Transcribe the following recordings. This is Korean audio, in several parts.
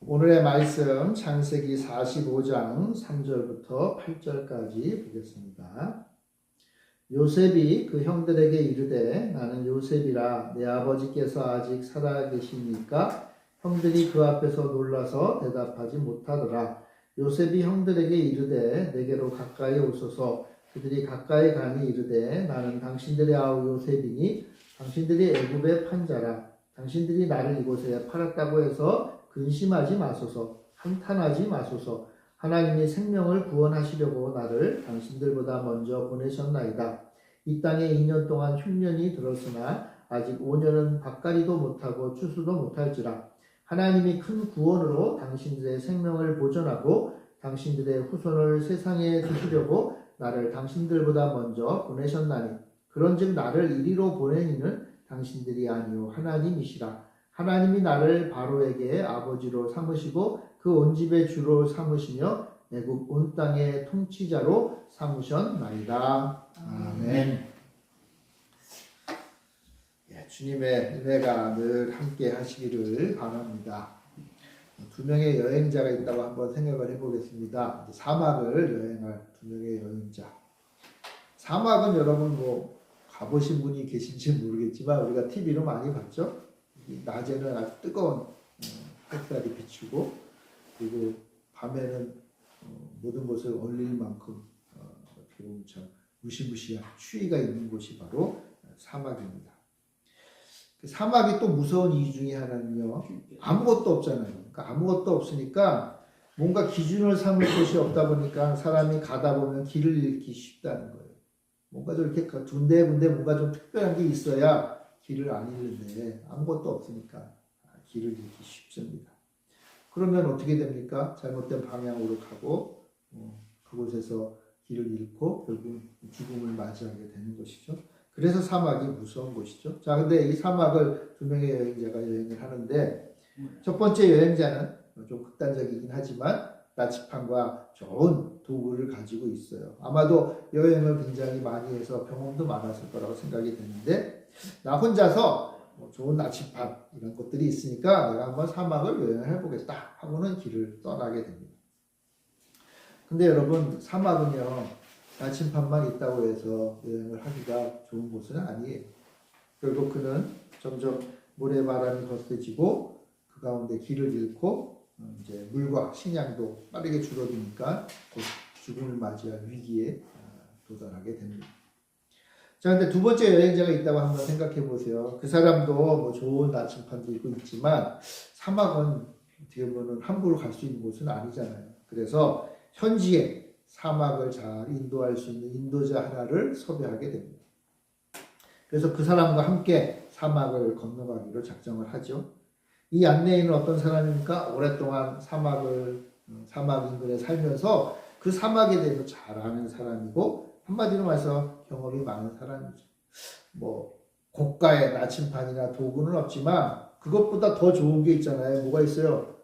오늘의 말씀 창세기 45장 3절부터 8절까지 보겠습니다. 요셉이 그 형들에게 이르되 나는 요셉이라 내 아버지께서 아직 살아계십니까? 형들이 그 앞에서 놀라서 대답하지 못하더라. 요셉이 형들에게 이르되 내게로 가까이 오소서. 그들이 가까이 가니 이르되 나는 당신들의 아우 요셉이니 당신들이 애굽의 판자라. 당신들이 나를 이곳에 팔았다고 해서 근심하지 마소서. 한탄하지 마소서. 하나님이 생명을 구원하시려고 나를 당신들보다 먼저 보내셨나이다. 이 땅에 2년 동안 흉년이 들었으나 아직 5년은 밭갈이도 못하고 추수도 못할지라. 하나님이 큰 구원으로 당신들의 생명을 보존하고 당신들의 후손을 세상에 두시려고 나를 당신들보다 먼저 보내셨나니 그런즉 나를 이리로 보낸 이는 당신들이 아니요 하나님이시라. 하나님이 나를 바로에게 아버지로 삼으시고 그 온 집의 주로 삼으시며 애굽 온 땅의 통치자로 삼으셨나이다. 아멘. 주님의 은혜가 늘 함께 하시기를 바랍니다. 두 명의 여행자가 있다고 한번 생각을 해보겠습니다. 사막을 여행할 두 명의 여행자. 사막은 여러분 가보신 분이 계신지 모르겠지만 우리가 TV로 많이 봤죠. 낮에는 아주 뜨거운 햇살이 비추고 그리고 밤에는 모든 것을 얼릴 만큼 참 무시무시한 추위가 있는 곳이 바로 사막입니다. 그 사막이 또 무서운 이유 중에 하나는요, 아무것도 없잖아요. 그러니까 아무것도 없으니까 뭔가 기준을 삼을 곳이 없다 보니까 사람이 가다 보면 길을 잃기 쉽다는 거예요. 뭔가 좀 이렇게 군데군데 뭔가 좀 특별한 게 있어야 길을 안 잃는데 아무것도 없으니까 길을 잃기 쉽습니다. 그러면 어떻게 됩니까? 잘못된 방향으로 가고 그곳에서 길을 잃고 결국 죽음을 맞이하게 되는 것이죠. 그래서 사막이 무서운 곳이죠. 자, 근데 이 사막을 두 명의 여행자가 여행을 하는데 첫 번째 여행자는 좀 극단적이긴 하지만 나치판과 좋은 도구를 가지고 있어요. 아마도 여행을 굉장히 많이 해서 경험도 많았을 거라고 생각이 되는데 나 혼자서 좋은 나치판 이런 것들이 있으니까 내가 한번 사막을 여행을 해보겠다 하고는 길을 떠나게 됩니다. 근데 여러분 사막은요 나침판만 있다고 해서 여행을 하기가 좋은 곳은 아니에요. 결국 그는 점점 모래바람이 거세지고 그 가운데 길을 잃고 이제 물과 식량도 빠르게 줄어드니까 곧 죽음을 맞이할 위기에 도달하게 됩니다. 자, 근데 두 번째 여행자가 있다고 한번 생각해 보세요. 그 사람도 좋은 나침판도 있고 있지만 사막은 어떻게 보면 함부로 갈 수 있는 곳은 아니잖아요. 그래서 현지에 사막을 잘 인도할 수 있는 인도자 하나를 섭외하게 됩니다. 그래서 그 사람과 함께 사막을 건너가기로 작정을 하죠. 이 안내인은 어떤 사람입니까? 오랫동안 사막 인근에 살면서 그 사막에 대해서 잘 아는 사람이고 한마디로 말해서 경험이 많은 사람이죠. 고가의 나침판이나 도구는 없지만 그것보다 더 좋은 게 있잖아요. 뭐가 있어요?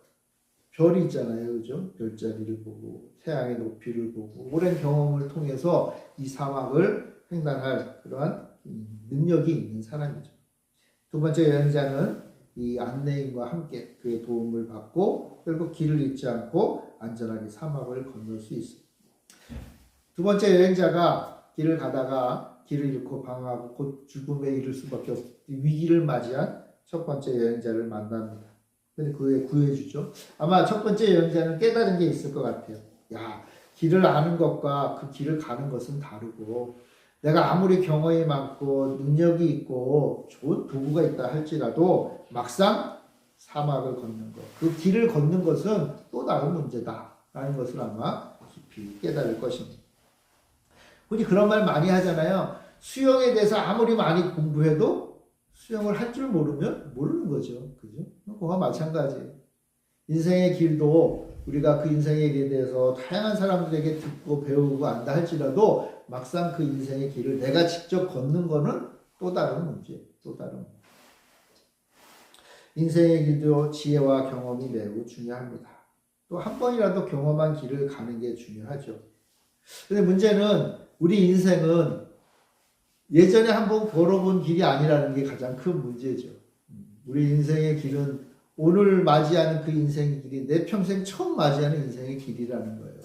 별이 있잖아요. 그죠? 별자리를 보고 태양의 높이를 보고 오랜 경험을 통해서 이 사막을 횡단할 그러한 능력이 있는 사람이죠. 두 번째 여행자는 이 안내인과 함께 그의 도움을 받고 결국 길을 잃지 않고 안전하게 사막을 건널 수 있습니다. 두 번째 여행자가 길을 가다가 길을 잃고 방황하고 곧 죽음에 이를 수밖에 없는 위기를 맞이한 첫 번째 여행자를 만납니다. 근데 그에 구해주죠. 아마 첫 번째 여행자는 깨달은 게 있을 것 같아요. 길을 아는 것과 그 길을 가는 것은 다르고 내가 아무리 경험이 많고 능력이 있고 좋은 도구가 있다 할지라도 막상 사막을 걷는 것, 그 길을 걷는 것은 또 다른 문제다라는 것을 아마 깊이 깨달을 것입니다. 우리 그런 말 많이 하잖아요. 수영에 대해서 아무리 많이 공부해도 수영을 할 줄 모르면 모르는 거죠. 그죠? 그거와 마찬가지예요. 인생의 길도 우리가 그 인생의 길에 대해서 다양한 사람들에게 듣고 배우고 안다 할지라도 막상 그 인생의 길을 내가 직접 걷는 거는 또 다른 문제, 또 다른 문제. 인생의 길도 지혜와 경험이 매우 중요합니다. 또 한 번이라도 경험한 길을 가는 게 중요하죠. 근데 문제는 우리 인생은 예전에 한번 걸어본 길이 아니라는 게 가장 큰 문제죠. 우리 인생의 길은 오늘 맞이하는 그 인생의 길이 내 평생 처음 맞이하는 인생의 길이라는 거예요.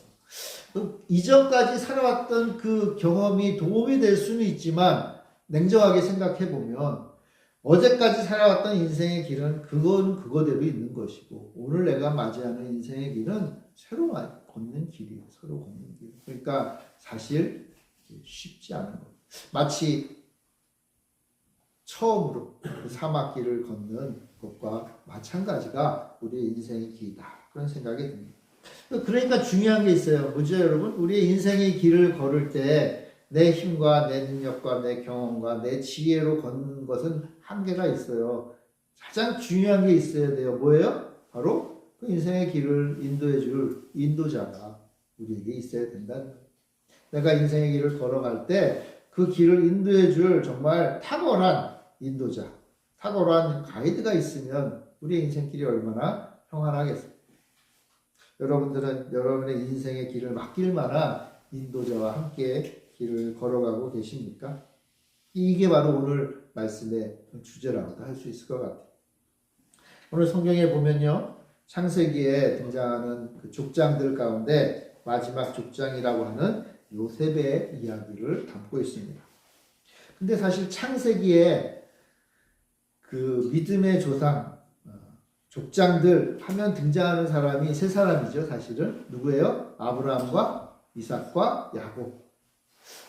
이전까지 살아왔던 그 경험이 도움이 될 수는 있지만 냉정하게 생각해 보면 어제까지 살아왔던 인생의 길은 그건 그거대로 있는 것이고 오늘 내가 맞이하는 인생의 길은 새로 걷는 길이에요. 서로 걷는 길. 그러니까 사실 쉽지 않은 거예요. 마치 처음으로 그 사막길을 걷는 것과 마찬가지가 우리의 인생의 길이다. 그런 생각이 듭니다. 그러니까 중요한 게 있어요. 뭐죠, 여러분? 우리의 인생의 길을 걸을 때 내 힘과 내 능력과 내 경험과 내 지혜로 걷는 것은 한계가 있어요. 가장 중요한 게 있어야 돼요. 뭐예요? 바로 그 인생의 길을 인도해 줄 인도자가 우리에게 있어야 된다는 거예요. 내가 인생의 길을 걸어갈 때 그 길을 인도해 줄 정말 탁월한 인도자, 탁월한 가이드가 있으면 우리의 인생길이 얼마나 평안하겠어요. 여러분들은 여러분의 인생의 길을 맡길 만한 인도자와 함께 길을 걸어가고 계십니까? 이게 바로 오늘 말씀의 주제라고도 할 수 있을 것 같아요. 오늘 성경에 보면요, 창세기에 등장하는 그 족장들 가운데 마지막 족장이라고 하는 요셉의 이야기를 담고 있습니다. 근데 사실 창세기에 그 믿음의 조상, 족장들 하면 등장하는 사람이 세 사람이죠. 사실은 누구예요? 아브라함과 이삭과 야곱.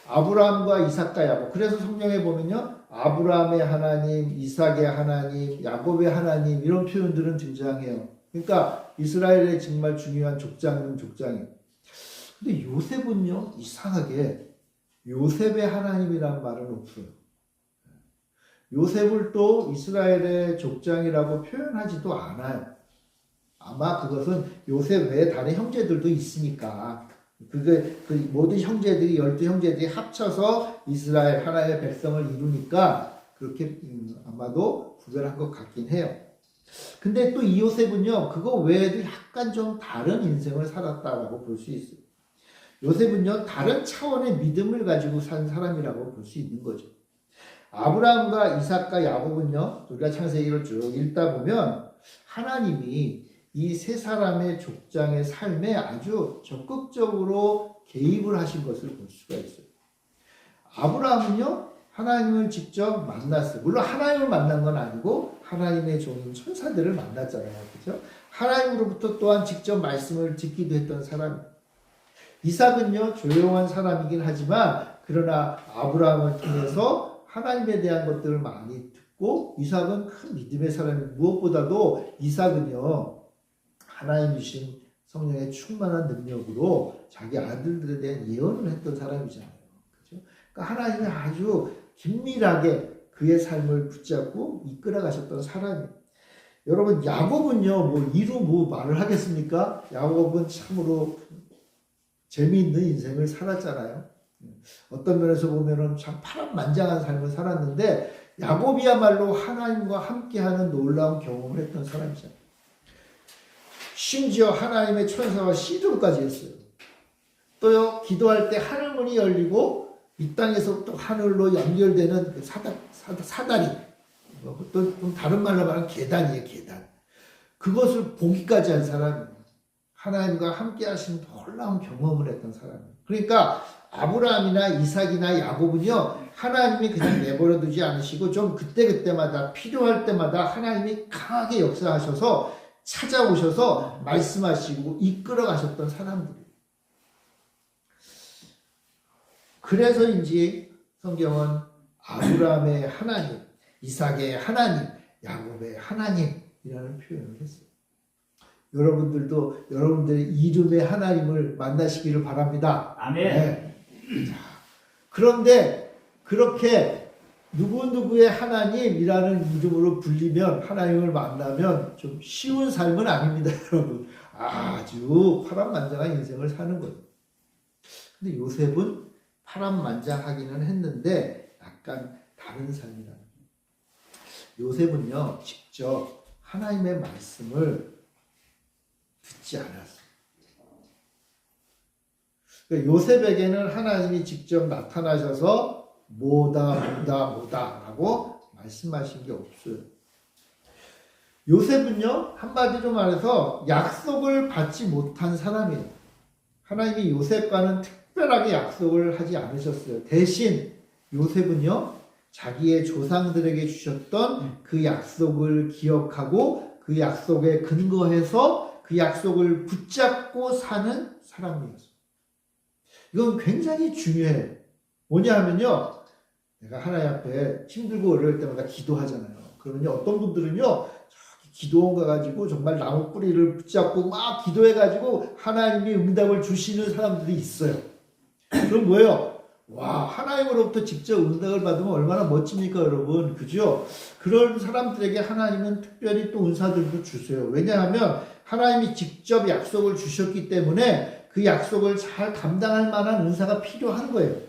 아브라함과 이삭과 야곱. 그래서 성경에 보면요, 아브라함의 하나님, 이삭의 하나님, 야곱의 하나님 이런 표현들은 등장해요. 그러니까 이스라엘의 정말 중요한 족장은 족장이에요. 근데 요셉은요, 이상하게 요셉의 하나님이란 말은 없어요. 요셉을 또 이스라엘의 족장이라고 표현하지도 않아요. 아마 그것은 요셉 외에 다른 형제들도 있으니까 그 모든 형제들이 12형제들이 합쳐서 이스라엘 하나의 백성을 이루니까 그렇게 아마도 구별한 것 같긴 해요. 근데 또 이 요셉은요, 그거 외에도 약간 좀 다른 인생을 살았다라고 볼 수 있어요. 요셉은요, 다른 차원의 믿음을 가지고 산 사람이라고 볼 수 있는 거죠. 아브라함과 이삭과 야곱은요, 우리가 창세기를 쭉 읽다 보면 하나님이 이 세 사람의 족장의 삶에 아주 적극적으로 개입을 하신 것을 볼 수가 있어요. 아브라함은요, 하나님을 직접 만났어요. 물론 하나님을 만난 건 아니고 하나님의 종인 천사들을 만났잖아요. 그렇죠? 하나님으로부터 또한 직접 말씀을 듣기도 했던 사람이에요. 이삭은요, 조용한 사람이긴 하지만 그러나 아브라함을 통해서 하나님에 대한 것들을 많이 듣고 이삭은 큰 믿음의 사람이 무엇보다도 이삭은요, 하나님 주신 성령의 충만한 능력으로 자기 아들들에 대한 예언을 했던 사람이잖아요. 그렇죠? 그러니까 하나님이 아주 긴밀하게 그의 삶을 붙잡고 이끌어 가셨던 사람이에요. 여러분, 야곱은요, 이루 말을 하겠습니까? 야곱은 참으로 재미있는 인생을 살았잖아요. 어떤 면에서 보면은 참 파란만장한 삶을 살았는데 야곱이야말로 하나님과 함께하는 놀라운 경험을 했던 사람이잖아요. 심지어 하나님의 천사와 씨름까지 했어요. 또요, 기도할 때 하늘문이 열리고 이 땅에서 또 하늘로 연결되는 그 사다리, 또 좀 다른 말로 말하면 계단이에요, 계단. 그것을 보기까지 한 사람이에요. 하나님과 함께 하신 놀라운 경험을 했던 사람이에요. 그러니까 아브라함이나 이삭이나 야곱은요, 하나님이 그냥 내버려 두지 않으시고 좀 그때그때마다 필요할 때마다 하나님이 강하게 역사하셔서 찾아오셔서 말씀하시고 이끌어 가셨던 사람들이에요. 그래서인지 성경은 아브라함의 하나님, 이삭의 하나님, 야곱의 하나님이라는 표현을 했어요. 여러분들도 여러분들의 이름의 하나님을 만나시기를 바랍니다. 아멘. 네. 그런데 그렇게 누구누구의 하나님이라는 이름으로 불리면, 하나님을 만나면 좀 쉬운 삶은 아닙니다, 여러분. 아주 파란만장한 인생을 사는 거예요. 근데 요셉은 파란만장하기는 했는데 약간 다른 삶이라는 거예요. 요셉은요, 직접 하나님의 말씀을 듣지 않았어요. 그러니까 요셉에게는 하나님이 직접 나타나셔서 뭐다 라고 말씀하신 게 없어요. 요셉은요, 한마디로 말해서 약속을 받지 못한 사람이에요. 하나님이 요셉과는 특별하게 약속을 하지 않으셨어요. 대신 요셉은요, 자기의 조상들에게 주셨던 그 약속을 기억하고 그 약속에 근거해서 그 약속을 붙잡고 사는 사람이었어요. 이건 굉장히 중요해요. 뭐냐 하면요, 내가 하나님 앞에 힘들고 어려울 때마다 기도하잖아요. 그러면요, 어떤 분들은요, 저기 기도원 가가지고 정말 나무 뿌리를 붙잡고 막 기도해가지고 하나님이 응답을 주시는 사람들이 있어요. 그럼 뭐예요? 와, 하나님으로부터 직접 응답을 받으면 얼마나 멋집니까, 여러분? 그죠? 그런 사람들에게 하나님은 특별히 또 은사들도 주세요. 왜냐하면 하나님이 직접 약속을 주셨기 때문에 그 약속을 잘 감당할 만한 은사가 필요한 거예요.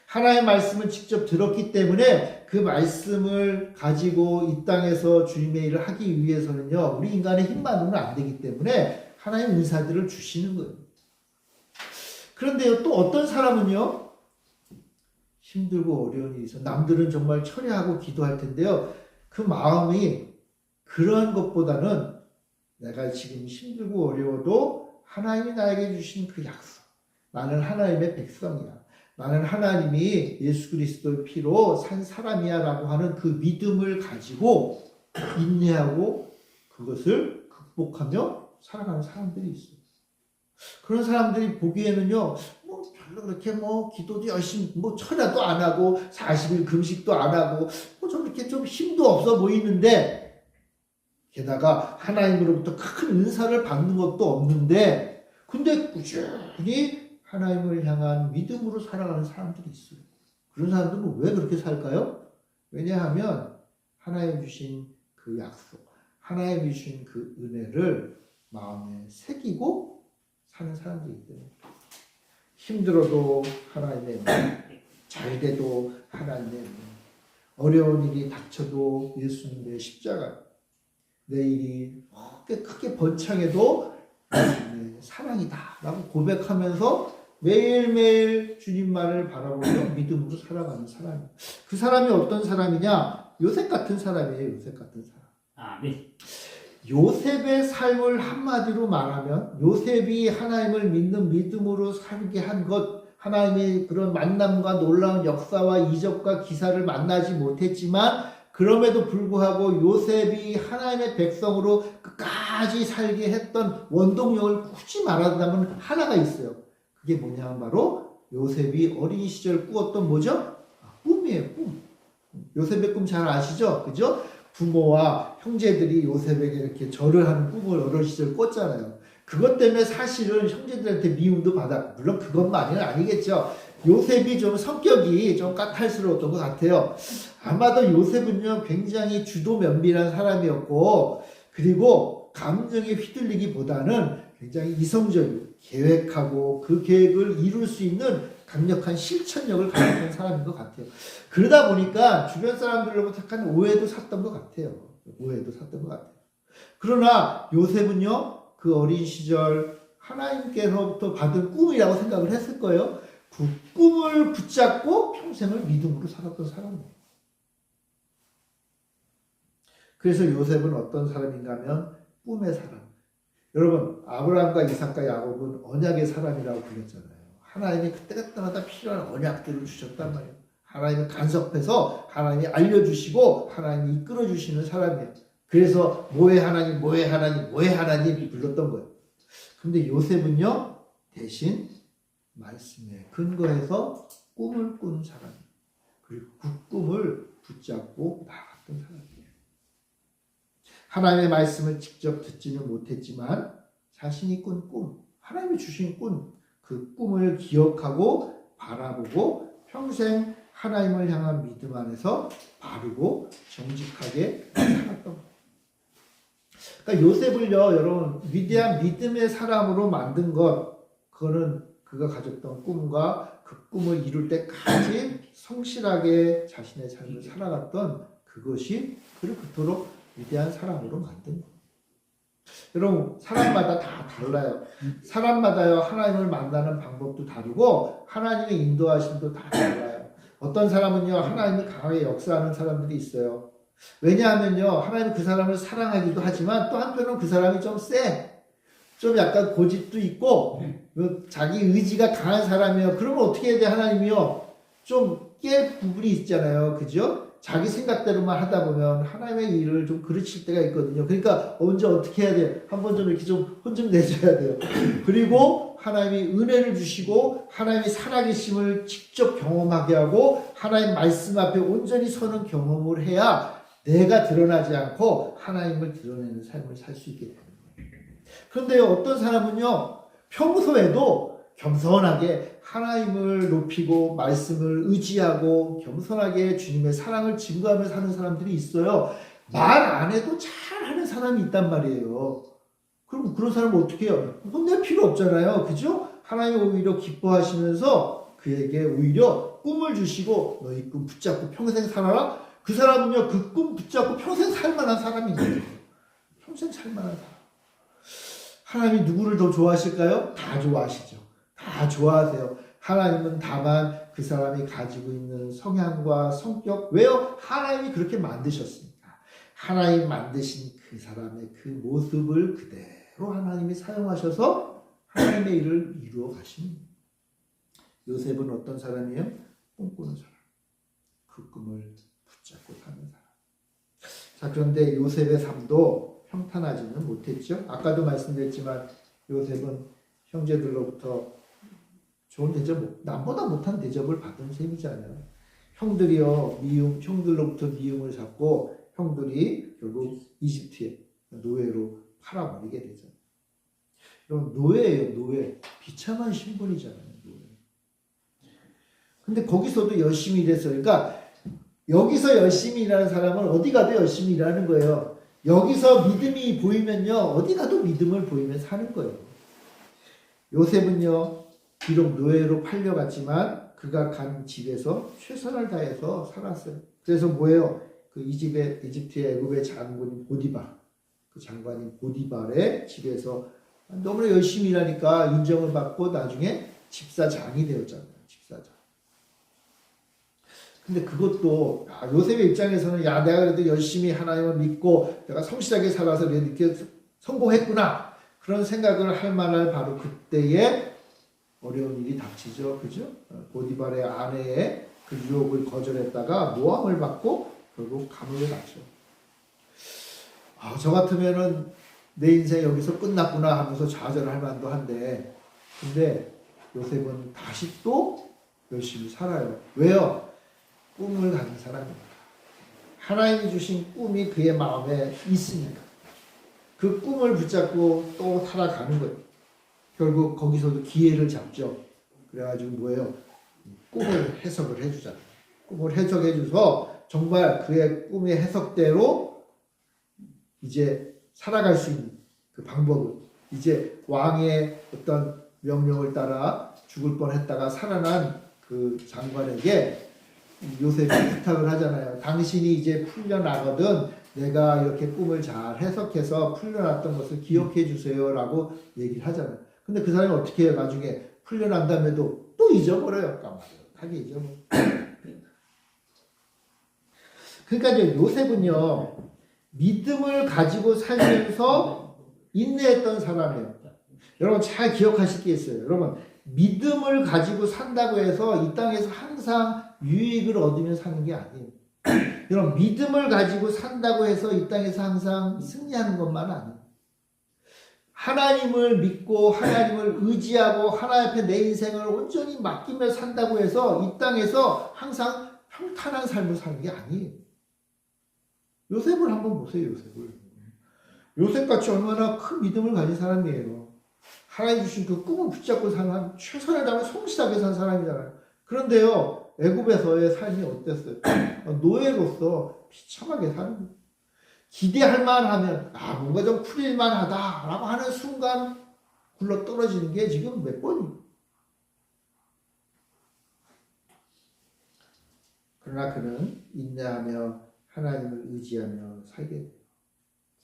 하나님의 말씀을 직접 들었기 때문에 그 말씀을 가지고 이 땅에서 주님의 일을 하기 위해서는요, 우리 인간의 힘만으로는 안 되기 때문에 하나님의 은사들을 주시는 거예요. 그런데요, 또 어떤 사람은요, 힘들고 어려운 일이 있어. 남들은 정말 철회하고 기도할 텐데요, 그 마음이 그러한 것보다는 내가 지금 힘들고 어려워도 하나님이 나에게 주신 그 약속. 나는 하나님의 백성이야. 나는 하나님이 예수 그리스도의 피로 산 사람이야 라고 하는 그 믿음을 가지고 인내하고 그것을 극복하며 살아가는 사람들이 있어요. 그런 사람들이 보기에는요, 뭐 별로 그렇게 뭐 기도도 열심히 뭐 철야도 안 하고 40일 금식도 안 하고 뭐 좀 이렇게 좀 힘도 없어 보이는데, 게다가 하나님으로부터 큰 은사를 받는 것도 없는데, 근데 꾸준히 하나님을 향한 믿음으로 살아가는 사람들이 있어요. 그런 사람들은 왜 그렇게 살까요? 왜냐하면 하나님 주신 그 약속, 하나님 주신 그 은혜를 마음에 새기고 사는 사람들이기 때문에, 힘들어도 하나님의 은혜, 잘 돼도 하나님의 은혜, 어려운 일이 닥쳐도 예수님의 십자가, 내 일이 크게 번창해도 예수님의 사랑이다 라고 고백하면서 매일매일 주님만을 바라보며 믿음으로 살아가는 사람이에요. 그 사람이 어떤 사람이냐? 요셉 같은 사람이에요. 요셉 같은 사람. 네. 요셉의 삶을 한마디로 말하면, 요셉이 하나님을 믿는 믿음으로 살게 한 것, 하나님의 그런 만남과 놀라운 역사와 이적과 기사를 만나지 못했지만 그럼에도 불구하고 요셉이 하나님의 백성으로 끝까지 살게 했던 원동력을 굳이 말하자면 하나가 있어요. 그게 뭐냐, 바로 요셉이 어린 시절 꾸었던 뭐죠? 꿈이에요, 꿈. 요셉의 꿈 잘 아시죠? 그죠? 부모와 형제들이 요셉에게 이렇게 절을 하는 꿈을 어린 시절 꿨잖아요. 그것 때문에 사실은 형제들한테 미움도 받았고, 물론 그것만은 아니겠죠. 요셉이 좀 성격이 좀 까탈스러웠던 것 같아요. 아마도 요셉은요, 굉장히 주도 면밀한 사람이었고, 그리고 감정에 휘둘리기보다는 굉장히 이성적이고 계획하고 그 계획을 이룰 수 있는 강력한 실천력을 가졌던 사람인 것 같아요. 그러다 보니까 주변 사람들로부터 약간 오해도 샀던 것 같아요. 오해도 샀던 것 같아요. 그러나 요셉은요, 그 어린 시절 하나님께로부터 받은 꿈이라고 생각을 했을 거예요. 그 꿈을 붙잡고 평생을 믿음으로 살았던 사람이에요. 그래서 요셉은 어떤 사람인가 하면 꿈의 사람. 여러분, 아브라함과 이삭과 야곱은 언약의 사람이라고 불렸잖아요. 하나님이 그때그때마다 필요한 언약들을 주셨단 말이에요. 하나님이 간섭해서 하나님이 알려주시고 하나님이 이끌어주시는 사람이에요. 그래서 뭐의 하나님, 뭐의 하나님, 뭐의 하나님 불렀던 거예요. 근데 요셉은요, 대신 말씀에 근거해서 꿈을 꾼 사람이에요. 그리고 그 꿈을 붙잡고 나갔던 사람이에요. 하나님의 말씀을 직접 듣지는 못했지만 자신이 꾼 꿈, 하나님이 주신 꿈, 그 꿈을 기억하고 바라보고 평생 하나님을 향한 믿음 안에서 바르고 정직하게 살았던 거예요. 그러니까 요셉을요, 여러분, 위대한 믿음의 사람으로 만든 것, 그거는 그가 가졌던 꿈과 그 꿈을 이룰 때까지 성실하게 자신의 삶을 살아갔던 그것이 그를 그토록 위대한 사람으로 만든 거예요. 여러분, 사람마다 다 달라요. 사람마다요, 하나님을 만나는 방법도 다르고 하나님의 인도하심도 다 달라요. 어떤 사람은요, 하나님이 강하게 역사하는 사람들이 있어요. 왜냐하면요, 하나님은 그 사람을 사랑하기도 하지만 또 한편으로는 그 사람이 좀 좀 약간 고집도 있고 자기 의지가 강한 사람이요. 그러면 어떻게 해야 돼? 하나님이요, 좀 깰 부분이 있잖아요. 그죠? 자기 생각대로만 하다 보면 하나님의 일을 좀 그르칠 때가 있거든요. 그러니까 언제 어떻게 해야 돼요? 한번 좀 이렇게 좀 혼 좀 내줘야 돼요. 그리고 하나님이 은혜를 주시고 하나님이 살아계심을 직접 경험하게 하고 하나님 말씀 앞에 온전히 서는 경험을 해야 내가 드러나지 않고 하나님을 드러내는 삶을 살 수 있게 됩니다. 그런데요, 어떤 사람은요, 평소에도 겸손하게 하나님을 높이고 말씀을 의지하고 겸손하게 주님의 사랑을 증거하며 사는 사람들이 있어요. 말 안 해도 잘하는 사람이 있단 말이에요. 그럼 그런 사람은 어떻게 해요? 혼낼 필요 없잖아요. 그죠? 하나님이 오히려 기뻐하시면서 그에게 오히려 꿈을 주시고 너희 꿈 붙잡고 평생 살아라. 그 사람은요, 그 꿈 붙잡고 평생 살만한 사람인 거예요. 평생 살만한 사람. 하나님이 누구를 더 좋아하실까요? 다 좋아하시죠. 다 좋아하세요. 하나님은 다만 그 사람이 가지고 있는 성향과 성격, 왜요? 하나님이 그렇게 만드셨으니까. 하나님 만드신 그 사람의 그 모습을 그대로 하나님이 사용하셔서 하나님의 일을 이루어 가십니다. 요셉은 어떤 사람이에요? 꿈꾸는 사람. 그 꿈을 붙잡고 사는 사람. 자, 그런데 요셉의 삶도 평탄하지는 못했죠. 아까도 말씀드렸지만 요셉은 형제들로부터 좋은 대접, 남보다 못한 대접을 받은 셈이잖아요. 형들로부터 미움을 잡고 형들이 결국 이집트에 노예로 팔아버리게 되잖아요. 여러분, 노예예요, 노예. 비참한 신분이잖아요, 노예. 근데 거기서도 열심히 일했어요. 그러니까 여기서 열심히 일하는 사람은 어디 가도 열심히 일하는 거예요. 여기서 믿음이 보이면요, 어디 가도 믿음을 보이면 사는 거예요. 요셉은요, 비록 노예로 팔려갔지만 그가 간 집에서 최선을 다해서 살았어요. 그래서 뭐예요? 그 이집트의 애굽의 장군 보디발, 그 장관인 보디발의 집에서 너무나 열심히 일하니까 인정을 받고 나중에 집사장이 되었잖아요. 집사장. 근데 그것도 요셉의 입장에서는 내가 그래도 열심히 하나님을 믿고 내가 성실하게 살아서 이렇게 성공했구나, 그런 생각을 할 만한 바로 그때에 어려운 일이 닥치죠. 그죠? 보디발의 아내의 그 유혹을 거절했다가 모함을 받고 결국 감옥에 갔죠. 저 같으면은 내 인생 여기서 끝났구나 하면서 좌절할 만도 한데, 근데 요셉은 다시 또 열심히 살아요. 왜요? 꿈을 가진 사람입니다. 하나님이 주신 꿈이 그의 마음에 있으니까 그 꿈을 붙잡고 또 살아가는 거예요. 결국 거기서도 기회를 잡죠. 그래가지고 뭐예요? 꿈을 해석을 해주잖아요. 꿈을 해석해줘서 정말 그의 꿈의 해석대로 이제 살아갈 수 있는 그 방법을, 이제 왕의 어떤 명령을 따라 죽을 뻔했다가 살아난 그 장관에게 요셉이 부탁을 하잖아요. 당신이 이제 풀려나거든 내가 이렇게 꿈을 잘 해석해서 풀려났던 것을 기억해 주세요 라고 얘기를 하잖아요. 근데 그 사람이 어떻게 해요? 나중에 풀려난 다음에도 또 잊어버려요. 까마득하게 잊어버려요. 그러니까 이제 요셉은요, 믿음을 가지고 살면서 인내했던 사람이에요. 여러분 잘 기억하실 게 있어요. 여러분, 믿음을 가지고 산다고 해서 이 땅에서 항상 유익을 얻으며 사는 게 아니에요. 여러분, 믿음을 가지고 산다고 해서 이 땅에서 항상 승리하는 것만 아니에요. 하나님을 믿고 하나님을 의지하고 하나님 앞에 내 인생을 온전히 맡기며 산다고 해서 이 땅에서 항상 평탄한 삶을 사는 게 아니에요. 요셉을 한번 보세요. 요셉같이 얼마나 큰 믿음을 가진 사람이에요. 하나님 주신 그 꿈을 붙잡고 사는, 최선을 다하며 성실하게 산 사람이잖아요. 그런데요, 애굽에서의 삶이 어땠어요? 노예로서 비참하게 사는 거예요. 기대할 만하면 뭔가 좀 풀릴 만하다라고 하는 순간 굴러 떨어지는 게 지금 몇 번이에요. 그러나 그는 인내하며 하나님을 의지하며 살게 돼요.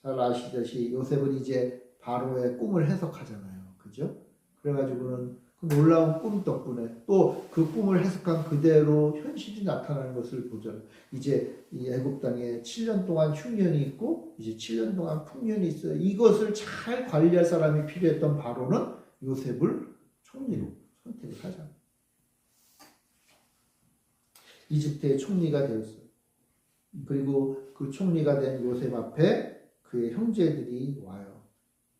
잘 아시듯이 요셉은 이제 바로의 꿈을 해석하잖아요. 그죠? 그래가지고는 그 놀라운 꿈 덕분에 또 그 꿈을 해석한 그대로 현실이 나타나는 것을 보죠. 이제 이 애굽 땅에 7년 동안 흉년이 있고 이제 7년 동안 풍년이 있어요. 이것을 잘 관리할 사람이 필요했던 바로는 요셉을 총리로 선택을 하잖아요. 이집트의 총리가 되었어요. 그리고 그 총리가 된 요셉 앞에 그의 형제들이 와요.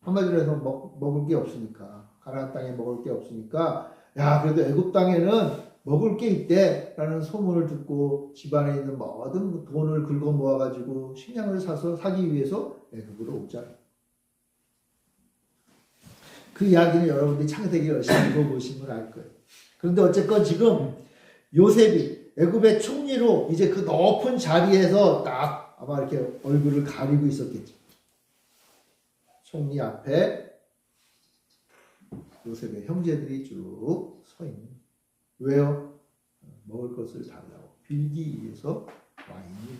한마디로 해서 먹을 게 없으니까, 가나안 땅에 먹을 게 없으니까, 야 그래도 애굽 땅에는 먹을 게 있대 라는 소문을 듣고 집안에 있는 모든 돈을 긁어 모아가지고 식량을 사기 위해서 애굽으로 오잖아요. 그 이야기는 여러분들이 창세기 열심히 읽어보시면 알 거예요. 그런데 어쨌건 지금 요셉이 애굽의 총리로 이제 그 높은 자리에서 딱 아마 이렇게 얼굴을 가리고 있었겠죠. 총리 앞에 요셉의 형제들이 쭉 서 있는. 왜요? 먹을 것을 달라고 빌기 위해서 와 있는.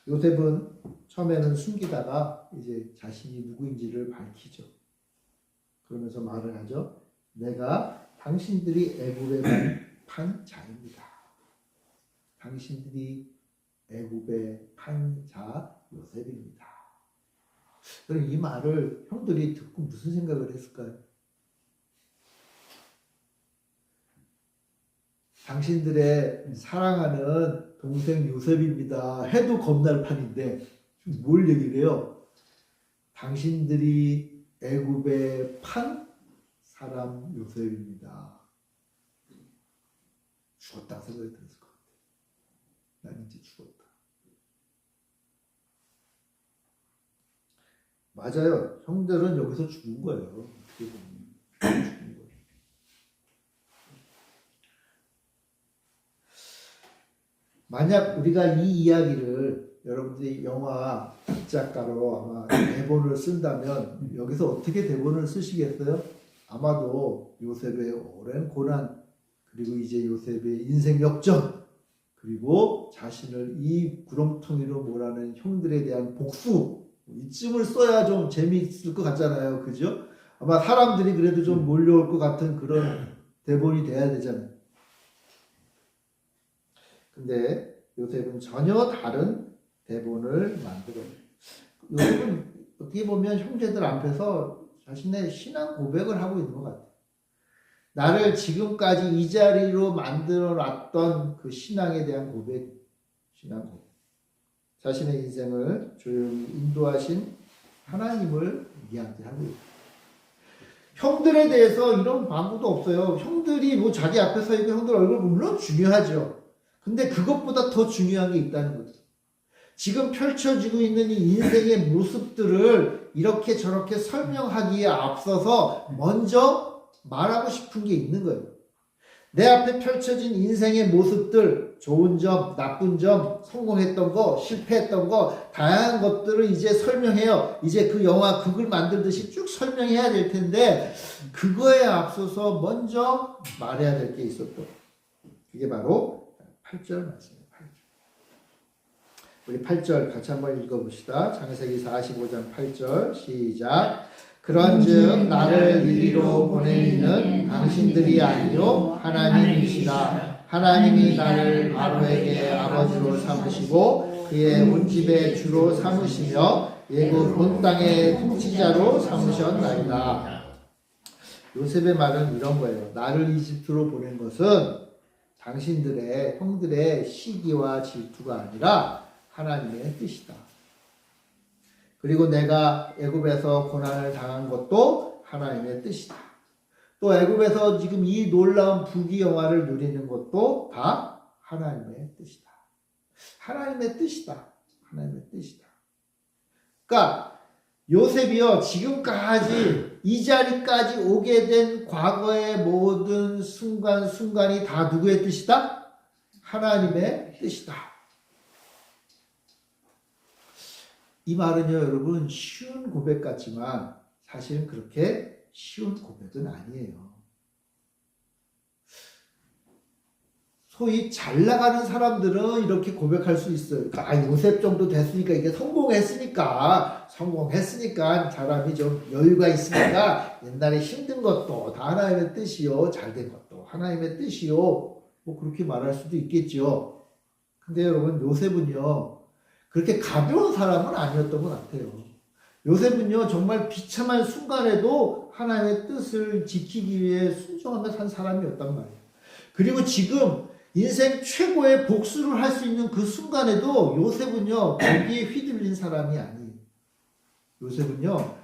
요셉은 처음에는 숨기다가 이제 자신이 누구인지를 밝히죠. 그러면서 말을 하죠. 내가 당신들이 애굽에 판 자입니다. 당신들이 애굽에 판 자 요셉입니다. 그럼 이 말을 형들이 듣고 무슨 생각을 했을까요? 당신들의 사랑하는 동생 요셉입니다. 해도 겁날 판인데 뭘 얘기를 해요? 당신들이 애굽에 판 사람 요셉입니다. 죽었다 생각이 들었을 것 같아요. 난 이제 죽었다. 맞아요. 형들은 여기서 죽은 거예요. 어떻게 보면 죽은 거예요. 만약 우리가 이 이야기를 여러분들이 영화 작가로 아마 대본을 쓴다면 여기서 어떻게 대본을 쓰시겠어요? 아마도 요셉의 오랜 고난, 그리고 이제 요셉의 인생 역전, 그리고 자신을 이 구렁텅이로 몰아낸 형들에 대한 복수, 이쯤을 써야 좀 재미있을 것 같잖아요. 그죠? 아마 사람들이 그래도 좀 몰려올 것 같은 그런 대본이 돼야 되잖아요. 근데 요셉은 전혀 다른 대본을 만들어요. 요셉은 어떻게 보면 형제들 앞에서 자신의 신앙 고백을 하고 있는 것 같아요. 나를 지금까지 이 자리로 만들어 놨던 그 신앙에 대한 고백, 신앙 고백. 자신의 인생을 조용히 인도하신 하나님을 이야기하고 있어요. 형들에 대해서 이런 방구도 없어요. 형들이 뭐 자기 앞에 서 있고 형들 얼굴 물론 중요하죠. 근데 그것보다 더 중요한 게 있다는 거죠. 지금 펼쳐지고 있는 이 인생의 모습들을 이렇게 저렇게 설명하기에 앞서서 먼저 말하고 싶은 게 있는 거예요. 내 앞에 펼쳐진 인생의 모습들, 좋은 점, 나쁜 점, 성공했던 거, 실패했던 거, 다양한 것들을 이제 설명해요. 이제 그 영화, 극을 만들듯이 쭉 설명해야 될 텐데, 그거에 앞서서 먼저 말해야 될 게 있었던. 그게 바로 8절 말씀이에요. 8절. 우리 8절 같이 한번 읽어봅시다. 창세기 45장 8절 시작. 그런즉 나를 이리로 보내는 당신들이 아니요 하나님이시라. 하나님이 나를 바로에게 아버지로 삼으시고 그의 온 집의 주로 삼으시며 애굽 온 땅의 통치자로 삼으셨나이다. 요셉의 말은 이런 거예요. 나를 이집트로 보낸 것은 당신들의 형들의 시기와 질투가 아니라 하나님의 뜻이다. 그리고 내가 애굽에서 고난을 당한 것도 하나님의 뜻이다. 또 애굽에서 지금 이 놀라운 부귀영화를 누리는 것도 다 하나님의 뜻이다. 하나님의 뜻이다. 하나님의 뜻이다. 그러니까 요셉이요, 지금까지 이 자리까지 오게 된 과거의 모든 순간순간이 다 누구의 뜻이다? 하나님의 뜻이다. 이 말은요, 여러분, 쉬운 고백 같지만 사실은 그렇게 쉬운 고백은 아니에요. 소위 잘 나가는 사람들은 이렇게 고백할 수 있어요. 요셉 정도 됐으니까 이게 성공했으니까 사람이 좀 여유가 있으니까 옛날에 힘든 것도 다 하나님의 뜻이요, 잘된 것도 하나님의 뜻이요, 뭐 그렇게 말할 수도 있겠죠. 근데 여러분, 요셉은요 그렇게 가벼운 사람은 아니었던 것 같아요. 요셉은요 정말 비참한 순간에도 하나님의 뜻을 지키기 위해 순종하며 산 사람이었단 말이에요. 그리고 지금 인생 최고의 복수를 할 수 있는 그 순간에도 요셉은요 거기에 휘둘린 사람이 아니에요. 요셉은요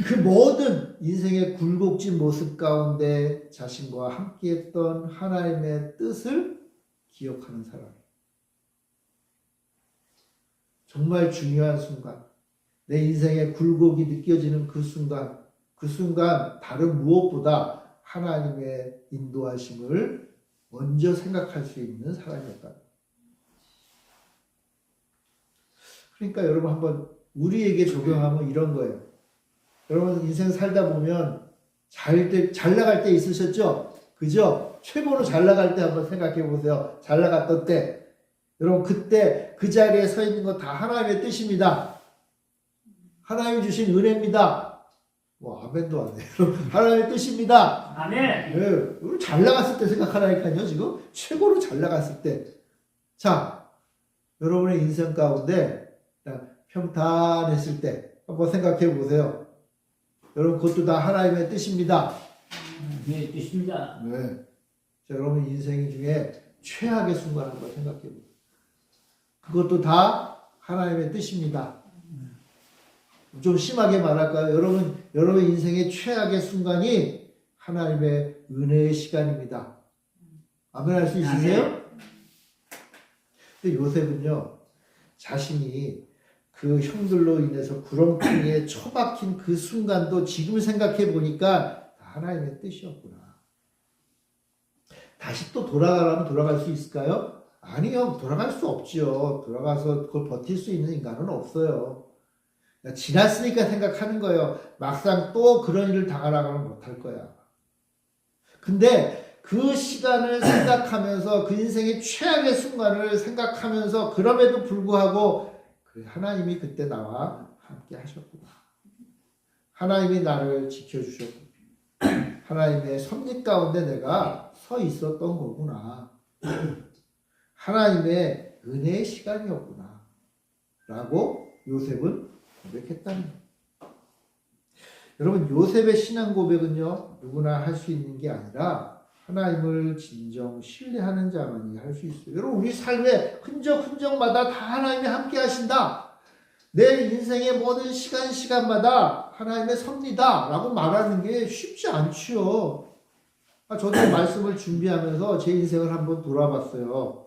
그 모든 인생의 굴곡진 모습 가운데 자신과 함께했던 하나님의 뜻을 기억하는 사람이에요. 정말 중요한 순간, 내 인생의 굴곡이 느껴지는 그 순간 다른 무엇보다 하나님의 인도하심을 먼저 생각할 수 있는 사람이었다. 그러니까 여러분 한번 우리에게 적용하면 이런 거예요. 여러분 인생 살다 보면 잘 나갈 때 있으셨죠? 그죠? 최고로 잘 나갈 때 한번 생각해 보세요. 잘 나갔던 때. 여러분 그때 그 자리에 서 있는 거 다 하나님의 뜻입니다. 하나님이 주신 은혜입니다. 뭐 아멘도 안 해요. 하나님의 뜻입니다. 아멘. 네, 잘 나갔을 때 생각하라니까요. 지금 최고로 잘 나갔을 때. 자, 여러분의 인생 가운데 평탄했을 때 한번 생각해 보세요. 여러분 그것도 다 하나님의 뜻입니다. 네, 뜻입니다. 네. 자, 여러분 인생 중에 최악의 순간 한번 생각해 보세요. 그것도 다 하나님의 뜻입니다. 좀 심하게 말할까요? 여러분 인생의 최악의 순간이 하나님의 은혜의 시간입니다. 아멘 할 수 있으세요? 근데 요셉은요, 자신이 그 형들로 인해서 구렁텅이에 처박힌 그 순간도 지금 생각해 보니까 하나님의 뜻이었구나. 다시 또 돌아가라면 돌아갈 수 있을까요? 아니요, 돌아갈 수 없지요. 돌아가서 그걸 버틸 수 있는 인간은 없어요. 지났으니까 생각하는 거예요. 막상 또 그런 일을 당하라고 하면 못할 거야. 근데 그 시간을 생각하면서 그 인생의 최악의 순간을 생각하면서 그럼에도 불구하고 하나님이 그때 나와 함께 하셨구나. 하나님이 나를 지켜주셨구나. 하나님의 섭리 가운데 내가 서 있었던 거구나. 하나님의 은혜의 시간이었구나. 라고 요셉은 고백했다는 거예요. 여러분 요셉의 신앙 고백은요 누구나 할 수 있는 게 아니라 하나님을 진정 신뢰하는 자만이 할 수 있어요. 여러분 우리 삶의 흔적마다 다 하나님이 함께 하신다. 내 인생의 모든 시간마다 하나님의 섭리다 라고 말하는 게 쉽지 않죠. 저도 말씀을 준비하면서 제 인생을 한번 돌아봤어요.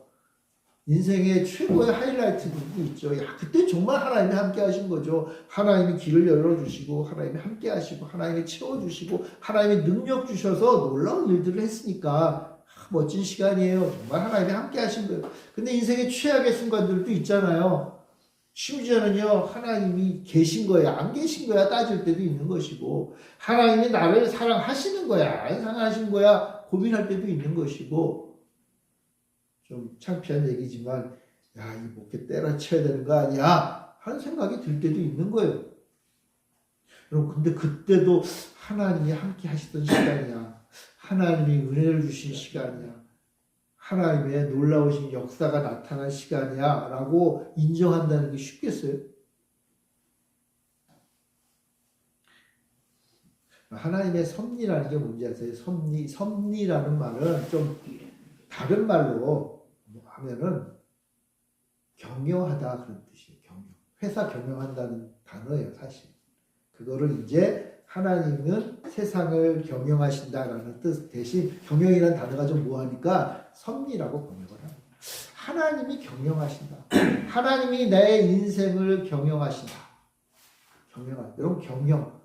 인생의 최고의 하이라이트들도 있죠. 그때 정말 하나님이 함께 하신 거죠. 하나님이 길을 열어주시고 하나님이 함께 하시고 하나님이 채워주시고 하나님이 능력 주셔서 놀라운 일들을 했으니까 멋진 시간이에요. 정말 하나님이 함께 하신 거예요. 근데 인생의 최악의 순간들도 있잖아요. 심지어는요 하나님이 계신 거야 안 계신 거야 따질 때도 있는 것이고 하나님이 나를 사랑하시는 거야 안 사랑하시는 거야 고민할 때도 있는 것이고 좀 창피한 얘기지만 야, 이 목회 때려쳐야 되는 거 아니야? 하는 생각이 들 때도 있는 거예요. 여러분 근데 그때도 하나님이 함께 하시던 시간이야. 하나님이 은혜를 주신 시간이야. 하나님의 놀라우신 역사가 나타난 시간이야 라고 인정한다는 게 쉽겠어요? 하나님의 섭리라는 게 뭔지 아세요? 섭리라는 말은 좀 다른 말로 하면은 경영하다 그런 뜻이에요. 경영. 회사 경영한다는 단어예요, 사실. 그거를 이제 하나님은 세상을 경영하신다라는 뜻 대신 경영이라는 단어가 좀 뭐하니까 섭리라고 번역을 합니다. 하나님이 경영하신다. 하나님이 내 인생을 경영하신다. 여러분 경영.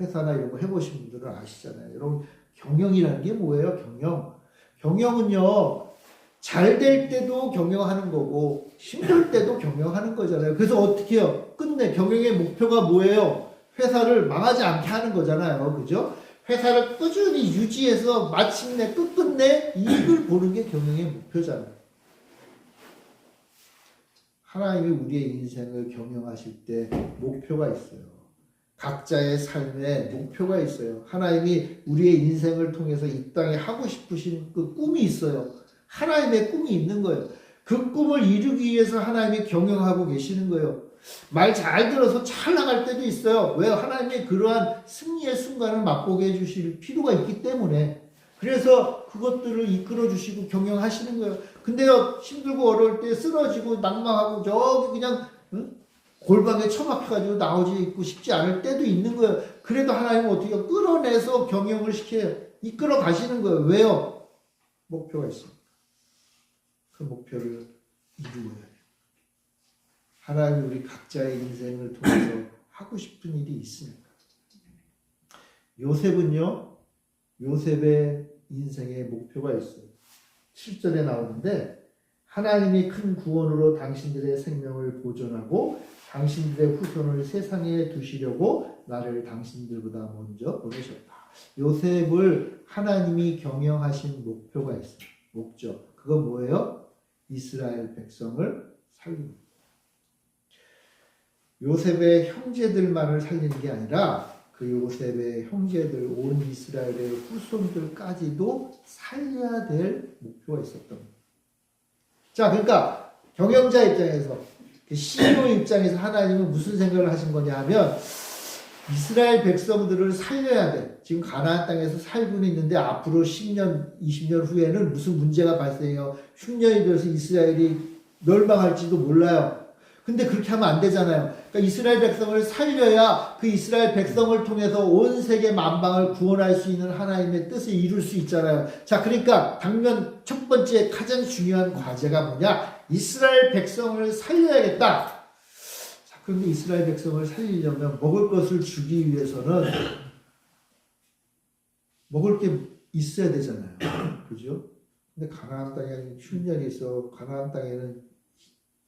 회사나 이런 거 해보신 분들은 아시잖아요. 여러분 경영이라는 게 뭐예요? 경영은요. 잘 될 때도 경영하는 거고 힘들 때도 경영하는 거잖아요. 그래서 어떻게 해요? 끝내 경영의 목표가 뭐예요? 회사를 망하지 않게 하는 거잖아요. 그죠? 회사를 꾸준히 유지해서 마침내 끝끝내 이익을 보는 게 경영의 목표잖아요. 하나님이 우리의 인생을 경영하실 때 목표가 있어요. 각자의 삶에 목표가 있어요. 하나님이 우리의 인생을 통해서 이 땅에 하고 싶으신 그 꿈이 있어요. 하나님의 꿈이 있는 거예요. 그 꿈을 이루기 위해서 하나님이 경영하고 계시는 거예요. 말 잘 들어서 잘 나갈 때도 있어요. 왜? 하나님이 그러한 승리의 순간을 맛보게 해주실 필요가 있기 때문에. 그래서 그것들을 이끌어 주시고 경영하시는 거예요. 근데요, 힘들고 어려울 때 쓰러지고 낙망하고 저기 그냥 골방에 처박혀가지고 나오지 싶지 않을 때도 있는 거예요. 그래도 하나님은 어떻게 끌어내서 경영을 시켜요. 이끌어 가시는 거예요. 왜요? 목표가 있습니다. 그 목표를 이루어야 돼요. 하나님이 우리 각자의 인생을 통해서 하고 싶은 일이 있으니까. 요셉은요, 요셉의 인생에 목표가 있어요. 7절에 나오는데, 하나님이 큰 구원으로 당신들의 생명을 보존하고 당신들의 후손을 세상에 두시려고 나를 당신들보다 먼저 보내셨다. 요셉을 하나님이 경영하신 목표가 있어요. 목적. 그건 뭐예요? 이스라엘 백성을 살리는 거예요. 요셉의 형제들만을 살리는 게 아니라 그 요셉의 형제들, 온 이스라엘의 후손들까지도 살려야 될 목표가 있었던 거예요. 자, 그러니까 경영자 입장에서, CEO 입장에서 하나님은 무슨 생각을 하신 거냐 하면, 이스라엘 백성들을 살려야 돼. 지금 가나안 땅에서 살고는 있는데 앞으로 10년, 20년 후에는 무슨 문제가 발생해요. 흉년이 들어서 이스라엘이 멸망할지도 몰라요. 근데 그렇게 하면 안 되잖아요. 그러니까 이스라엘 백성을 살려야 그 이스라엘 백성을 통해서 온 세계 만방을 구원할 수 있는 하나님의 뜻을 이룰 수 있잖아요. 자, 그러니까 당면 첫 번째 가장 중요한 과제가 뭐냐? 이스라엘 백성을 살려야겠다. 자, 그런데 이스라엘 백성을 살리려면 먹을 것을 주기 위해서는 먹을 게 있어야 되잖아요. 그죠? 근데 가나안 땅에 흉년이 있어. 가나안 땅에는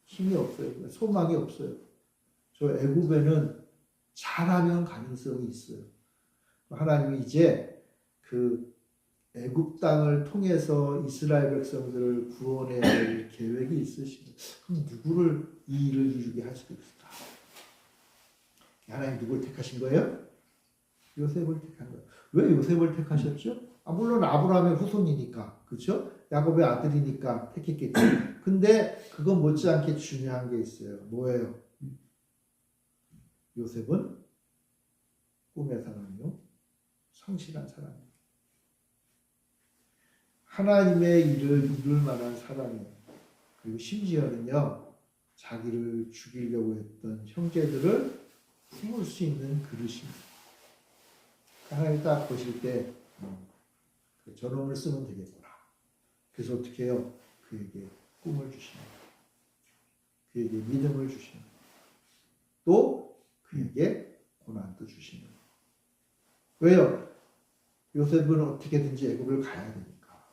힘이 없어요. 소망이 없어요. 저 애굽에는 잘하면 가능성이 있어요. 하나님이 이제 그 애굽 땅을 통해서 이스라엘 백성들을 구원해야 될 계획이 있으시면, 그럼 누구를 이 일을 이루게 할 수가 있을까? 하나님 누구를 택하신 거예요? 요셉을 택한 거예요. 왜 요셉을 택하셨죠? 물론 아브라함의 후손이니까, 그렇죠? 야곱의 아들이니까 택했겠죠. 근데 그거 못지않게 중요한 게 있어요. 뭐예요? 요셉은 꿈의 사람이요, 성실한 사람이에요. 하나님의 일을 이룰 만한 사람이에요. 그리고 심지어는요, 자기를 죽이려고 했던 형제들을 품을 수 있는 그릇입니다. 하나님 딱 보실 때 저놈을 쓰면 되겠구나. 그래서 어떻게 해요? 그에게 꿈을 주시는 거예요. 그에게 믿음을 주시는 거예요. 또 그에게 고난도 주시는 거예요. 왜요? 요셉은 어떻게든지 애굽을 가야 되니까.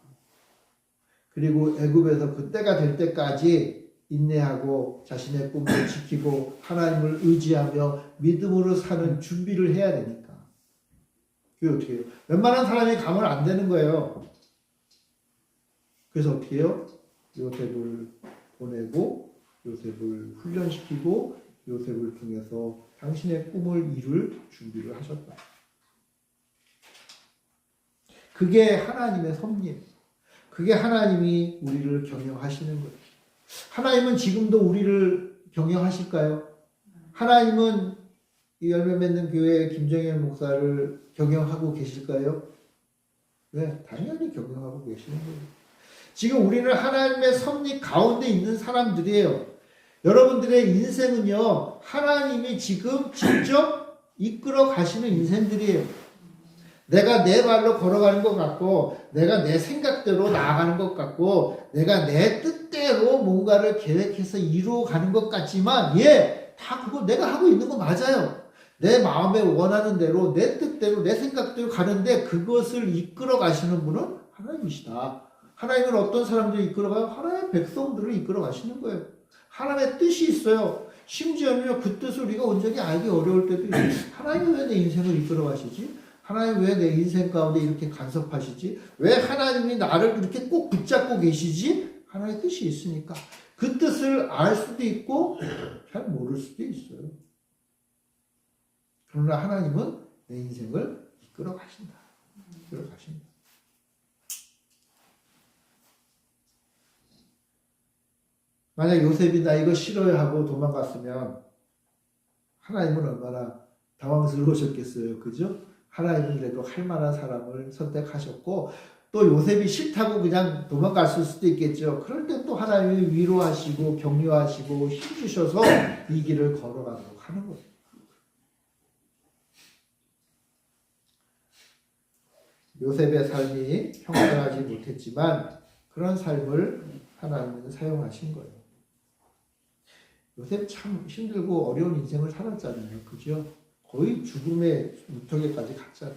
그리고 애굽에서 그 때가 될 때까지 인내하고 자신의 꿈을 지키고 하나님을 의지하며 믿음으로 사는 준비를 해야 되니까. 그게 어떻게 해요? 웬만한 사람이 가면 안 되는 거예요. 그래서 어떻게 해요? 요셉을 보내고 요셉을 훈련시키고 요셉을 통해서 당신의 꿈을 이룰 준비를 하셨다. 그게 하나님의 섭리예요. 그게 하나님이 우리를 경영하시는 거예요. 하나님은 지금도 우리를 경영하실까요? 하나님은 이 열매 맺는 교회 김정현 목사를 경영하고 계실까요? 네, 당연히 경영하고 계시는 거예요. 지금 우리는 하나님의 섭리 가운데 있는 사람들이에요. 여러분들의 인생은요, 하나님이 지금 직접 이끌어 가시는 인생들이에요. 내가 내 발로 걸어가는 것 같고, 내가 내 생각대로 나아가는 것 같고, 내가 내 뜻대로 뭔가를 계획해서 이루어가는 것 같지만, 다 그거 내가 하고 있는 거 맞아요. 내 마음에 원하는 대로, 내 뜻대로, 내 생각대로 가는데 그것을 이끌어 가시는 분은 하나님이시다. 하나님은 어떤 사람들을 이끌어가요? 하나님의 백성들을 이끌어 가시는 거예요. 하나님의 뜻이 있어요. 심지어는 그 뜻을 우리가 온전히 알기 어려울 때도 있어요. 하나님이 왜 내 인생을 이끌어 가시지? 하나님 왜 내 인생 가운데 이렇게 간섭하시지? 왜 하나님이 나를 이렇게 꼭 붙잡고 계시지? 하나님의 뜻이 있으니까. 그 뜻을 알 수도 있고 잘 모를 수도 있어요. 그러나 하나님은 내 인생을 이끌어 가신다. 이끌어 가신다. 만약 요셉이 나 이거 싫어요 하고 도망갔으면 하나님은 얼마나 당황스러우셨겠어요. 그죠? 하나님은 그래도 할 만한 사람을 선택하셨고 또 요셉이 싫다고 그냥 도망갔을 수도 있겠죠. 그럴 때 또 하나님이 위로하시고 격려하시고 힘주셔서 이 길을 걸어가도록 하는 거예요. 요셉의 삶이 평안하지 못했지만 그런 삶을 하나님은 사용하신 거예요. 요셉 참 힘들고 어려운 인생을 살았잖아요. 그죠? 거의 죽음의 무턱에까지 갔잖아요.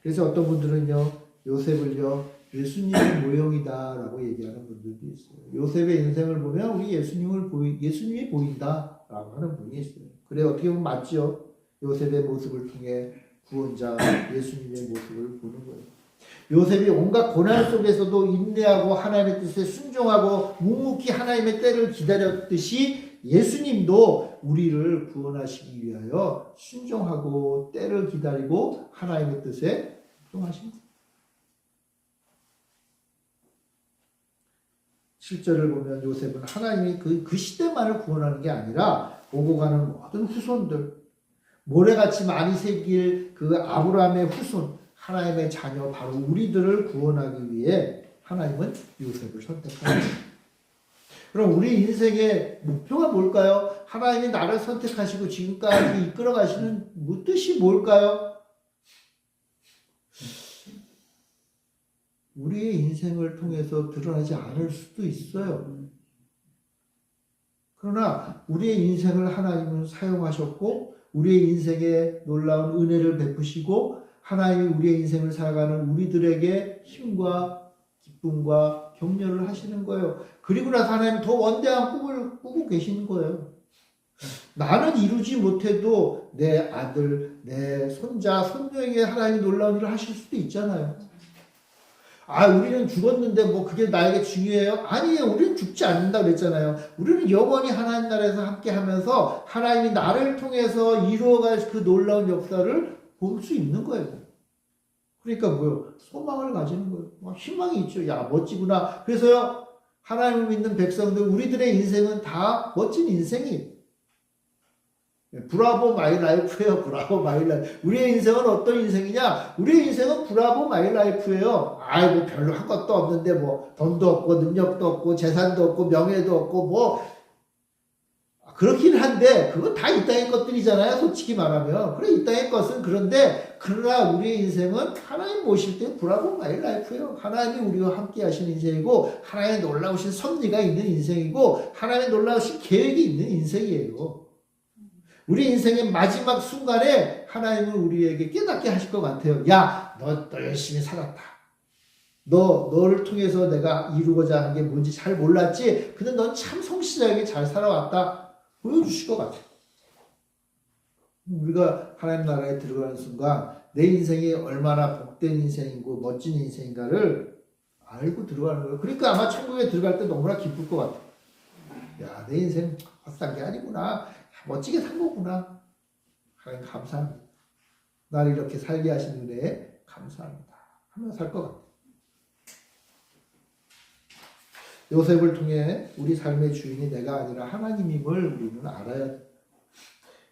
그래서 어떤 분들은요, 요셉을요, 예수님의 모형이다라고 얘기하는 분들도 있어요. 요셉의 인생을 보면 우리 예수님이 보인다라고 하는 분이 있어요. 그래, 어떻게 보면 맞죠? 요셉의 모습을 통해 구원자 예수님의 모습을 보는 거예요. 요셉이 온갖 고난 속에서도 인내하고 하나님의 뜻에 순종하고 묵묵히 하나님의 때를 기다렸듯이 예수님도 우리를 구원하시기 위하여 순종하고 때를 기다리고 하나님의 뜻에 순종하신 거예요. 7절을 보면 요셉은 하나님이 그 시대만을 구원하는 게 아니라 오고 가는 모든 후손들, 모래같이 많이 새길 그 아브라함의 후손, 하나님의 자녀 바로 우리들을 구원하기 위해 하나님은 요셉을 선택합니다. 그럼 우리 인생의 목표가 뭘까요? 하나님이 나를 선택하시고 지금까지 이끌어 가시는 뜻이 뭘까요? 우리의 인생을 통해서 드러나지 않을 수도 있어요. 그러나 우리의 인생을 하나님은 사용하셨고 우리의 인생에 놀라운 은혜를 베푸시고 하나님이 우리의 인생을 살아가는 우리들에게 힘과 기쁨과 격려를 하시는 거예요. 그리고 나서 하나님 더 원대한 꿈을 꾸고 계시는 거예요. 나는 이루지 못해도 내 아들, 내 손자, 손녀에게 하나님이 놀라운 일을 하실 수도 있잖아요. 우리는 죽었는데 뭐 그게 나에게 중요해요? 아니에요. 우리는 죽지 않는다 그랬잖아요. 우리는 영원히 하나님 나라에서 함께 하면서 하나님이 나를 통해서 이루어갈 그 놀라운 역사를 볼 수 있는 거예요. 그러니까 뭐요? 소망을 가지는 거예요. 희망이 있죠. 야, 멋지구나. 그래서요, 하나님을 믿는 백성들, 우리들의 인생은 다 멋진 인생이에요. 브라보 마이 라이프예요. 브라보 마이 라이프. 우리의 인생은 어떤 인생이냐? 우리의 인생은 브라보 마이 라이프예요. 뭐 별로 한 것도 없는데 뭐 돈도 없고 능력도 없고 재산도 없고 명예도 없고 뭐 그렇긴 한데 그건 다 이 땅의 것들이잖아요. 솔직히 말하면. 그래 이 땅의 것은 그런데 그러나 우리의 인생은 하나님 모실 때 브라보 마이 라이프예요. 하나님이 우리와 함께 하시는 인생이고 하나님의 놀라우신 섭리가 있는 인생이고 하나님의 놀라우신 계획이 있는 인생이에요. 우리 인생의 마지막 순간에 하나님은 우리에게 깨닫게 하실 것 같아요. 야, 너 열심히 살았다. 너를 통해서 내가 이루고자 하는 게 뭔지 잘 몰랐지? 근데 넌 참 성실하게 잘 살아왔다. 보여주실 것 같아요. 우리가 하나님 나라에 들어가는 순간 내 인생이 얼마나 복된 인생이고 멋진 인생인가를 알고 들어가는 거예요. 그러니까 아마 천국에 들어갈 때 너무나 기쁠 것 같아요. 야, 내 인생 헛산 게 아니구나. 멋지게 산 거구나. 하나님 감사합니다. 나를 이렇게 살게 하신 은혜에 감사합니다. 하면서 살 것 같아요. 요셉을 통해 우리 삶의 주인이 내가 아니라 하나님임을 우리는 알아야 돼요.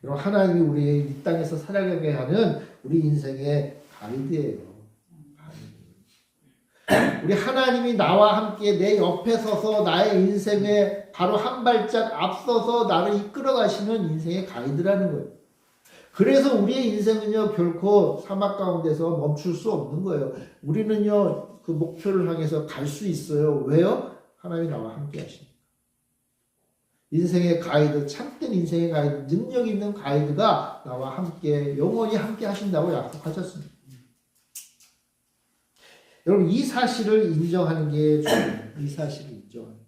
그럼 하나님이 우리의 이 땅에서 살아가게 하는 우리 인생의 가이드예요. 우리 하나님이 나와 함께 내 옆에 서서 나의 인생에 바로 한 발짝 앞서서 나를 이끌어 가시는 인생의 가이드라는 거예요. 그래서 우리의 인생은요 결코 사막 가운데서 멈출 수 없는 거예요. 우리는요 그 목표를 향해서 갈 수 있어요. 왜요? 하나님이 나와 함께 하시니까. 인생의 가이드, 참된 인생의 가이드, 능력 있는 가이드가 나와 함께 영원히 함께 하신다고 약속하셨습니다. 여러분 이 사실을 인정하는 게 중요해요. 이 사실을 인정하는 게.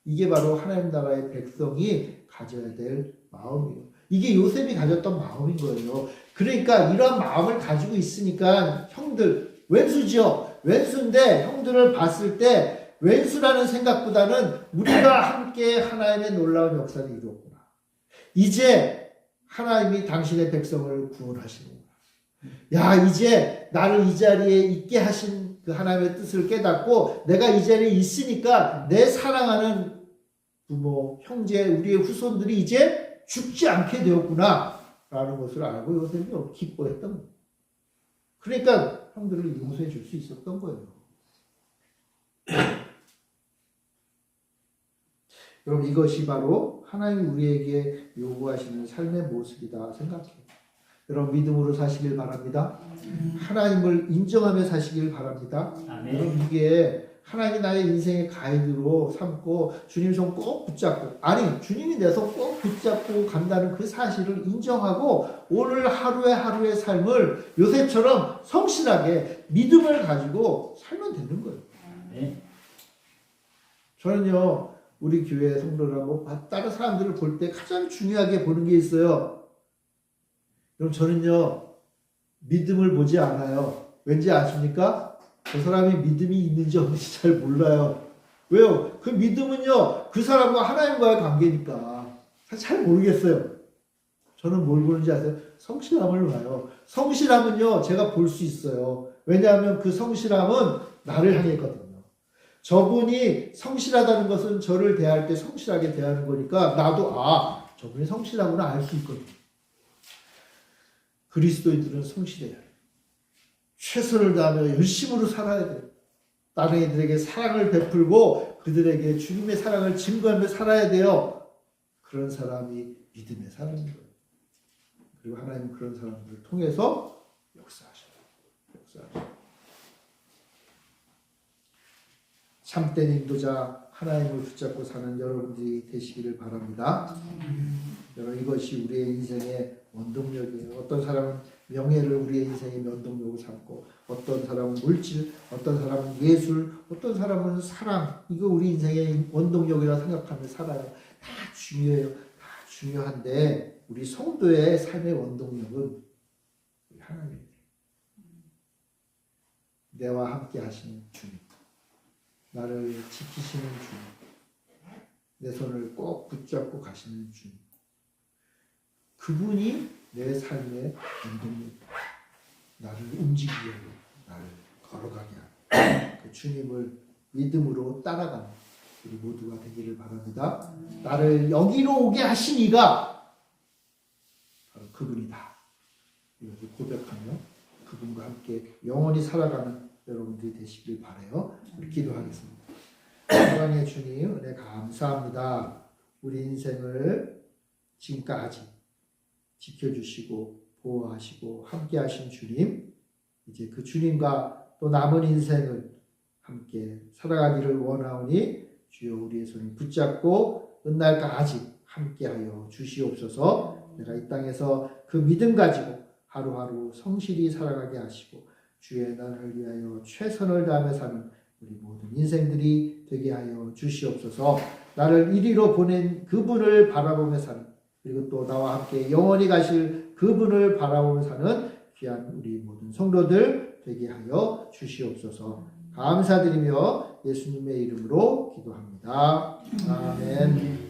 이게 바로 하나님 나라의 백성이 가져야 될 마음이에요. 이게 요셉이 가졌던 마음인 거예요. 그러니까 이런 마음을 가지고 있으니까 형들, 왼수죠. 왼수인데 형들을 봤을 때 왼수라는 생각보다는 우리가 함께 하나님의 놀라운 역사를 이루었구나. 이제 하나님이 당신의 백성을 구원하시는구나. 야, 이제 나를 이 자리에 있게 하신 그 하나님의 뜻을 깨닫고 내가 이 자리에 있으니까 내 사랑하는 부모, 형제, 우리의 후손들이 이제 죽지 않게 되었구나 라는 것을 알고 요셉이 기뻐했던 거예요. 그러니까 형들을 용서해 줄 수 있었던 거예요. 여러분, 이것이 바로 하나님이 우리에게 요구하시는 삶의 모습이다 생각해요. 여러분, 믿음으로 사시길 바랍니다. 하나님을 인정하며 사시길 바랍니다. 아멘. 여러분, 이게 하나님이 나의 인생의 가이드로 삼고 주님 손 꼭 붙잡고, 아니 주님이 내 손 꼭 붙잡고 간다는 그 사실을 인정하고 오늘 하루의 하루의 삶을 요셉처럼 성실하게 믿음을 가지고 살면 되는 거예요. 네. 저는요, 우리 교회 성도라고 다른 사람들을 볼 때 가장 중요하게 보는 게 있어요. 그럼 저는요, 믿음을 보지 않아요. 왠지 아십니까? 그 사람이 믿음이 있는지 없는지 잘 몰라요. 왜요? 그 믿음은요, 그 사람과 하나님과의 관계니까. 사실 잘 모르겠어요. 저는 뭘 보는지 아세요? 성실함을 봐요. 성실함은요, 제가 볼 수 있어요. 왜냐하면 그 성실함은 나를 향해 있거든요. 저분이 성실하다는 것은 저를 대할 때 성실하게 대하는 거니까 나도 저분이 성실하구나 알 수 있거든요. 그리스도인들은 성실해야 해요. 최선을 다하며 열심으로 살아야 돼요. 다른 이들에게 사랑을 베풀고 그들에게 주님의 사랑을 증거하며 살아야 돼요. 그런 사람이 믿음의 사람인 거예요. 그리고 하나님은 그런 사람들을 통해서 역사하셔요. 참된 인도자, 하나님을 붙잡고 사는 여러분들이 되시기를 바랍니다. 여러분, 이것이 우리의 인생의 원동력이에요. 어떤 사람은 명예를 우리의 인생의 원동력으로 삼고, 어떤 사람은 물질, 어떤 사람은 예술, 어떤 사람은 사랑, 이거 우리 인생의 원동력이라고 생각하며 살아요. 다 중요해요. 다 중요한데 우리 성도의 삶의 원동력은 우리 하나님이에요. 내와 함께 하시는 주님, 나를 지키시는 주님, 내 손을 꼭 붙잡고 가시는 주님, 그분이 내 삶의 원동력이에요. 나를 움직이게 하고 나를 걸어가게 하고 그 주님을 믿음으로 따라가는 우리 모두가 되기를 바랍니다. 나를 여기로 오게 하신 이가 바로 그분이다. 이것을 고백하며 그분과 함께 영원히 살아가는 여러분들이 되시길 바라요. 우리 기도하겠습니다. 사랑의 주님, 은혜 감사합니다. 우리 인생을 지금까지 지켜주시고 보호하시고 함께 하신 주님, 이제 그 주님과 또 남은 인생을 함께 살아가기를 원하오니 주여 우리의 손을 붙잡고 끝날까지 함께하여 주시옵소서. 내가 이 땅에서 그 믿음 가지고 하루하루 성실히 살아가게 하시고 주의 나라를 위하여 최선을 다하며 사는 우리 모든 인생들이 되게 하여 주시옵소서. 나를 이리로 보낸 그분을 바라보며 사는, 그리고 또 나와 함께 영원히 가실 그분을 바라보며 사는 귀한 우리 모든 성도들 되게 하여 주시옵소서. 감사드리며 예수님의 이름으로 기도합니다. 아멘.